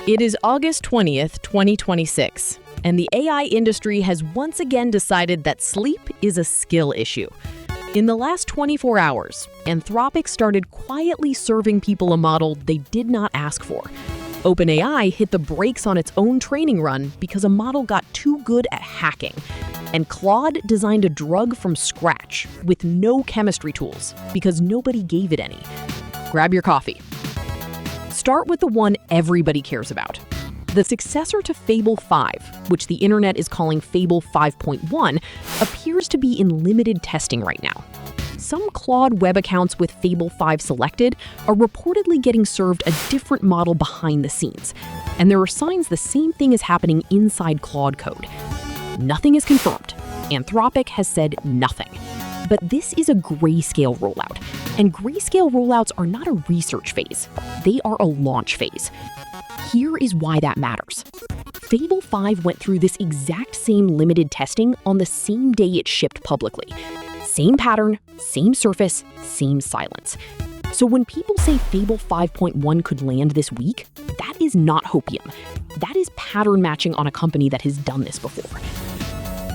It is August 20th, 2026, and the AI industry has once again decided that sleep is a skill issue. In the last 24 hours, Anthropic started quietly serving people a model they did not ask for. OpenAI hit the brakes on its own training run because a model got too good at hacking. And Claude designed a drug from scratch with no chemistry tools because nobody gave it any. Grab your coffee. Start with the one everybody cares about. The successor to Fable 5, which the internet is calling Fable 5.1, appears to be in limited testing right now. Some Claude web accounts with Fable 5 selected are reportedly getting served a different model behind the scenes, and there are signs the same thing is happening inside Claude Code. Nothing is confirmed. Anthropic has said nothing. But this is a grayscale rollout, and grayscale rollouts are not a research phase. They are a launch phase. Here is why that matters. Fable 5 went through this exact same limited testing on the same day it shipped publicly. Same pattern, same surface, same silence. So when people say Fable 5.1 could land this week, that is not hopium. That is pattern matching on a company that has done this before.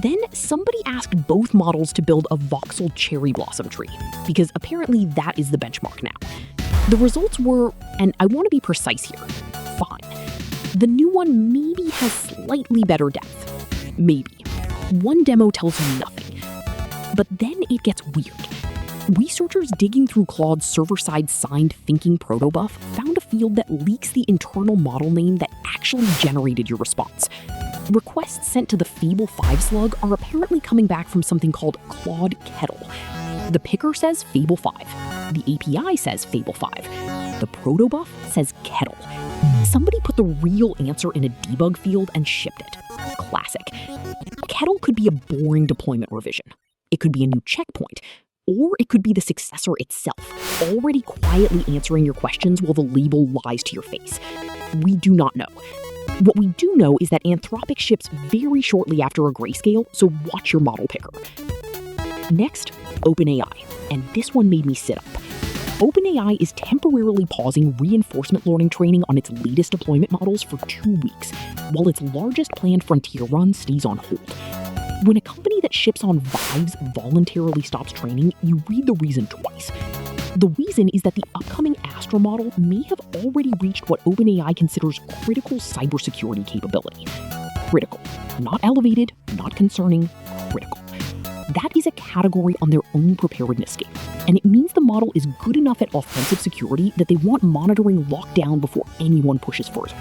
Then somebody asked both models to build a voxel cherry blossom tree, because apparently that is the benchmark now. The results were, and I want to be precise here, fine. The new one maybe has slightly better depth. Maybe. One demo tells you nothing. But then it gets weird. Researchers digging through Claude's server-side signed thinking Protobuf found a field that leaks the internal model name that actually generated your response. Requests sent to the Fable 5 slug are apparently coming back from something called Claude Kettle. The picker says Fable 5. The API says Fable 5. The Protobuf says Kettle. Somebody put the real answer in a debug field and shipped it. Classic. Kettle could be a boring deployment revision. It could be a new checkpoint. Or it could be the successor itself, already quietly answering your questions while the label lies to your face. We do not know. What we do know is that Anthropic ships very shortly after a grayscale, so watch your model picker. Next, OpenAI, and this one made me sit up. OpenAI is temporarily pausing reinforcement learning training on its latest deployment models for 2 weeks, while its largest planned frontier run stays on hold. When a company that ships on vibes voluntarily stops training, you read the reason twice. The reason is that the upcoming Astra model may have already reached what OpenAI considers critical cybersecurity capability. Critical. Not elevated, not concerning, critical. That is a category on their own preparedness scale, and it means the model is good enough at offensive security that they want monitoring locked down before anyone pushes further.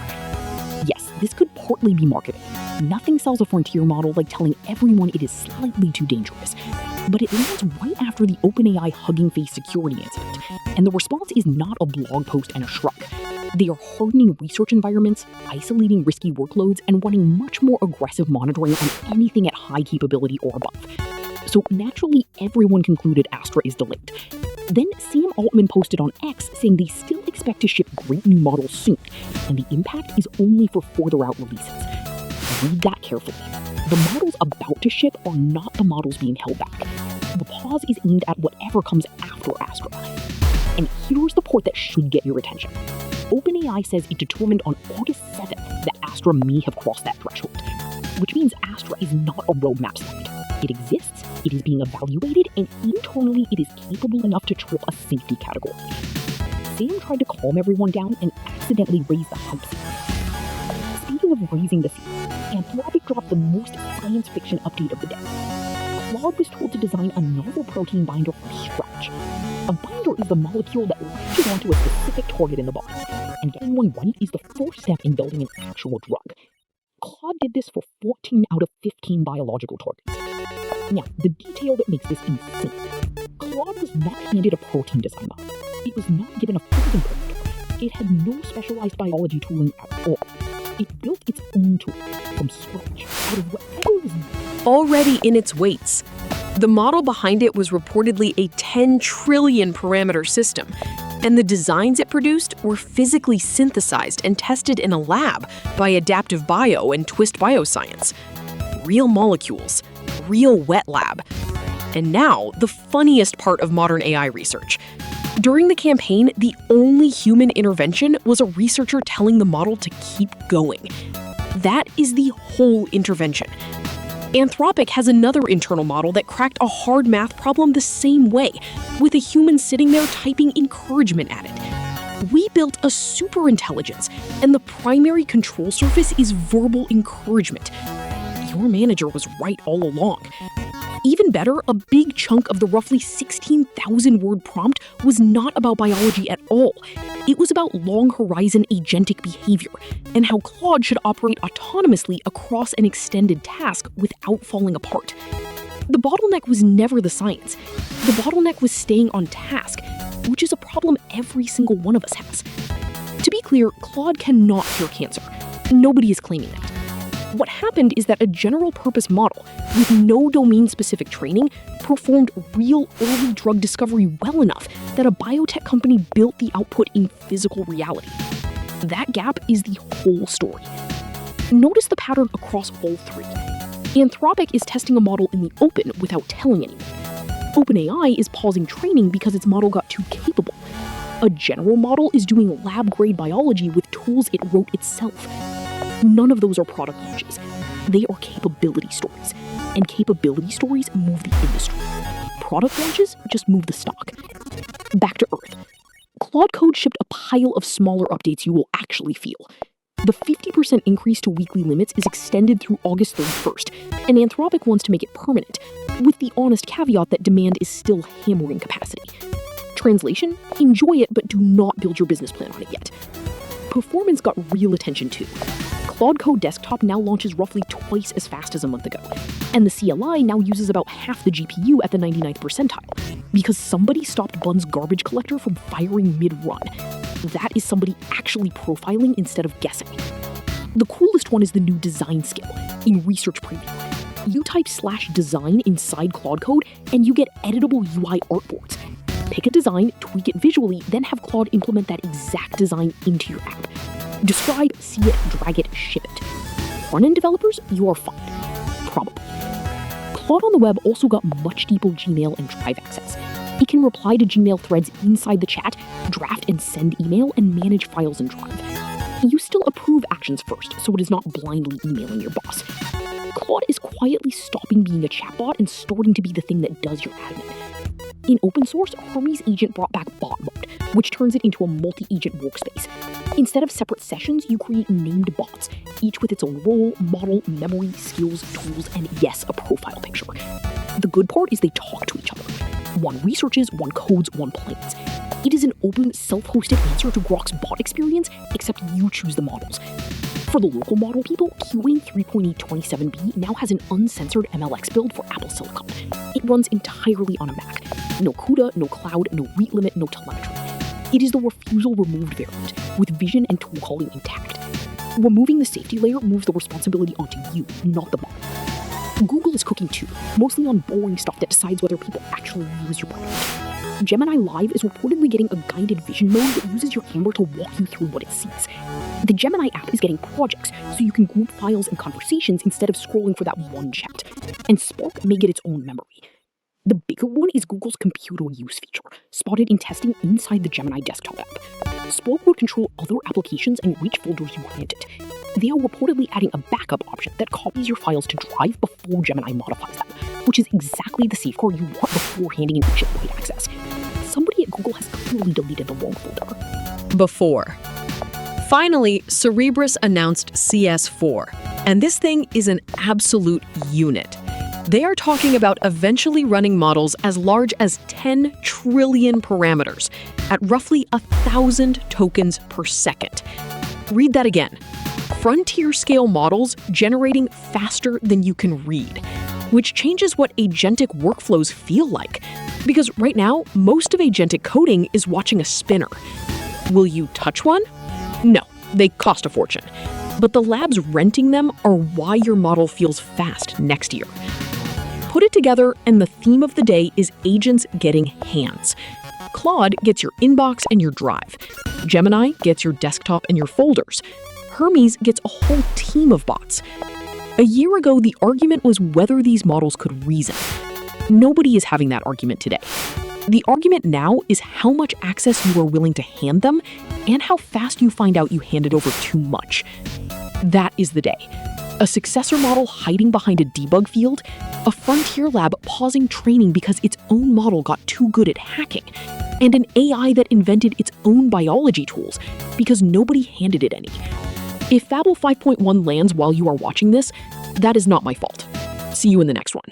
Yes, this could partly be marketing. Nothing sells a frontier model like telling everyone it is slightly too dangerous. But it lands right after the OpenAI Hugging Face security incident, and the response is not a blog post and a shrug. They are hardening research environments, isolating risky workloads, and running much more aggressive monitoring on anything at high capability or above. So naturally, everyone concluded Astra is delayed. Then Sam Altman posted on X saying they still expect to ship great new models soon, and the impact is only for further out releases. Read that carefully. The models about to ship are not the models being held back. The pause is aimed at whatever comes after Astra. And here's the part that should get your attention. OpenAI says it determined on August 7th that Astra may have crossed that threshold, which means Astra is not a roadmap slide. It exists, it is being evaluated, and internally it is capable enough to trip a safety category. Sam tried to calm everyone down and accidentally raised the hype scene. Speaking of raising the scene, Anthropic dropped the most science fiction update of the day. Claude was told to design a novel protein binder from scratch. A binder is the molecule that latches onto a specific target in the body, and getting one right is the first step in building an actual drug. Claude did this for 14 out of 15 biological targets. Now, the detail that makes this insane. Claude was not handed a protein design model. It was not given a frozen parameter. It had no specialized biology tooling at all. It built its own tool from scratch out of whatever was already in its weights. The model behind it was reportedly a 10 trillion parameter system, and the designs it produced were physically synthesized and tested in a lab by Adaptive Bio and Twist Bioscience. Real molecules, real wet lab. And now, the funniest part of modern AI research. During the campaign, the only human intervention was a researcher telling the model to keep going. That is the whole intervention. Anthropic has another internal model that cracked a hard math problem the same way, with a human sitting there typing encouragement at it. We built a superintelligence, and the primary control surface is verbal encouragement. Your manager was right all along. Even better, a big chunk of the roughly 16,000-word prompt was not about biology at all. It was about long-horizon agentic behavior and how Claude should operate autonomously across an extended task without falling apart. The bottleneck was never the science. The bottleneck was staying on task, which is a problem every single one of us has. To be clear, Claude cannot cure cancer. Nobody is claiming that. What happened is that a general-purpose model with no domain-specific training performed real early drug discovery well enough that a biotech company built the output in physical reality. That gap is the whole story. Notice the pattern across all three. Anthropic is testing a model in the open without telling anyone. OpenAI is pausing training because its model got too capable. A general model is doing lab-grade biology with tools it wrote itself. None of those are product launches. They are capability stories. And capability stories move the industry. Product launches just move the stock. Back to Earth. Claude Code shipped a pile of smaller updates you will actually feel. The 50% increase to weekly limits is extended through August 31st, and Anthropic wants to make it permanent, with the honest caveat that demand is still hammering capacity. Translation: enjoy it, but do not build your business plan on it yet. Performance got real attention too. Claude Code Desktop now launches roughly twice as fast as a month ago, and the CLI now uses about half the GPU at the 99th percentile, because somebody stopped Bun's garbage collector from firing mid-run. That is somebody actually profiling instead of guessing. The coolest one is the new design skill in Research Preview. You type /design inside Claude Code, and you get editable UI artboards. Pick a design, tweak it visually, then have Claude implement that exact design into your app. Describe, see it, drag it, ship it. Front-end developers, you are fine. Probably. Claude on the web also got much deeper Gmail and Drive access. It can reply to Gmail threads inside the chat, draft and send email, and manage files in Drive. You still approve actions first, so it is not blindly emailing your boss. Claude is quietly stopping being a chatbot and starting to be the thing that does your admin. In open source, Hermes Agent brought back bot mode, which turns it into a multi-agent workspace. Instead of separate sessions, you create named bots, each with its own role, model, memory, skills, tools, and yes, a profile picture. The good part is they talk to each other. One researches, one codes, one plans. It is an open, self-hosted answer to Grok's bot experience, except you choose the models. For the local model people, QA 3.827b now has an uncensored MLX build for Apple Silicon. It runs entirely on a Mac. No CUDA, no cloud, no rate limit, no telemetry. It is the refusal removed variant, with vision and tool calling intact. Removing the safety layer moves the responsibility onto you, not the model. Google is cooking too, mostly on boring stuff that decides whether people actually use your brand. Gemini Live is reportedly getting a guided vision mode that uses your camera to walk you through what it sees. The Gemini app is getting projects, so you can group files and conversations instead of scrolling for that one chat. And Spark may get its own memory. The bigger one is Google's computer use feature, spotted in testing inside the Gemini desktop app. Spark will control other applications and which folders you grant it. They are reportedly adding a backup option that copies your files to Drive before Gemini modifies them, which is exactly the safeguard you want before handing an agent wide access. Somebody at Google has clearly deleted the wrong folder. Before. Finally, Cerebras announced CS4, and this thing is an absolute unit. They are talking about eventually running models as large as 10 trillion parameters at roughly 1,000 tokens per second. Read that again. Frontier-scale models generating faster than you can read, which changes what agentic workflows feel like. Because right now, most of agentic coding is watching a spinner. Will you touch one? No, they cost a fortune. But the labs renting them are why your model feels fast next year. Put it together, and the theme of the day is agents getting hands. Claude gets your inbox and your drive. Gemini gets your desktop and your folders. Hermes gets a whole team of bots. A year ago, the argument was whether these models could reason. Nobody is having that argument today. The argument now is how much access you are willing to hand them and how fast you find out you handed over too much. That is the day. A successor model hiding behind a debug field, a frontier lab pausing training because its own model got too good at hacking, and an AI that invented its own biology tools because nobody handed it any. If Fable 5.1 lands while you are watching this, that is not my fault. See you in the next one.